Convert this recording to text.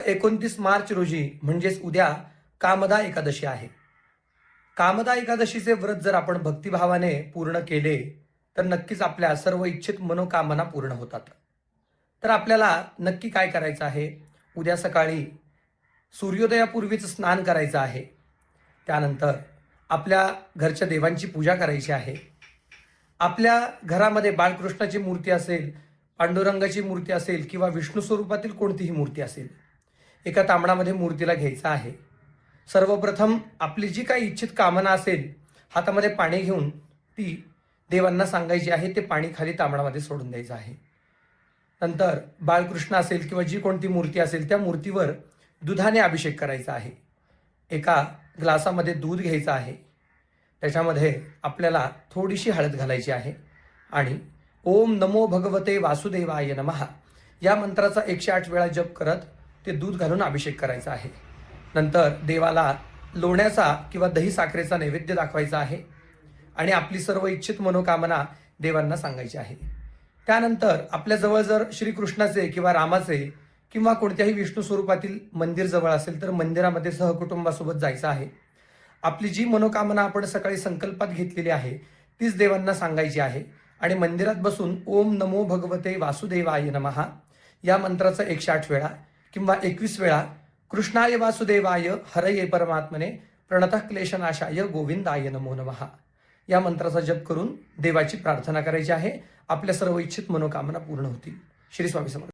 29 मार्च रोजी म्हणजेच उद्या कामदा एकादशी आहे. कामदा एकादशीचे व्रत जर आपण भक्तिभावाने पूर्ण केले तर नक्कीच आपल्या सर्व इच्छित मनोकामना पूर्ण होतात. तर आपल्याला नक्की काय करायचं आहे? उद्या सकाळी सूर्योदयापूर्वीच स्नान करायचं आहे. त्यानंतर आपल्या घरच्या देवांची पूजा करायची आहे. आपल्या घरामध्ये बाळकृष्णाची मूर्ती असेल, पांडुरंगाची मूर्ती असेल किंवा विष्णू स्वरूपातील कोणतीही मूर्ती असेल, एका तांबडामध्ये मूर्तीला घ्यायचं आहे. सर्वप्रथम आपली जी काही इच्छित कामना असेल हातामध्ये पाणी घेऊन ती देवांना सांगायची आहे. ते पाणी खाली तांबडामध्ये सोडून द्यायचं आहे. नंतर बाळकृष्ण असेल किंवा जी कोणती मूर्ती असेल त्या मूर्तीवर दुधाने अभिषेक करायचा आहे. एका ग्लासामध्ये दूध घ्यायचं आहे. त्याच्यामध्ये आपल्याला थोडीशी हळद घालायची आहे आणि ओम नमो भगवते वासुदेवाय नमः या मंत्राचा 108 वेळा जप करत ते दूध घालून अभिषेक करायचा आहे. नंतर देवाला लोण्याचा किंवा दही साखरेचा नैवेद्य दाखवायचा आहे आणि आपली सर्व इच्छित मनोकामना देवांना सांगायची आहे. त्यानंतर आपल्याजवळ जर श्रीकृष्णाचे किंवा रामाचे किंवा कोणत्याही विष्णू स्वरूपातील मंदिर जवळ असेल तर मंदिरामध्ये सहकुटुंबासोबत जायचं आहे. आपली जी मनोकामना आपण सकाळी संकल्पात घेतलेली आहे तीच देवांना सांगायची आहे आणि मंदिरात बसून ओम नमो भगवते वासुदेवाय नमः या मंत्राचा 108 वेळा किंवा 21 वेळा कृष्णाय वासुदेवाय हरये परमात्मने प्रणतः क्लेशनाशाय गोविंदाय नमो नमः या मंत्राचा जप करून देवाची प्रार्थना करायची आहे. आपल्या सर्व इच्छित मनोकामना पूर्ण होतील. श्री स्वामी समर्थ.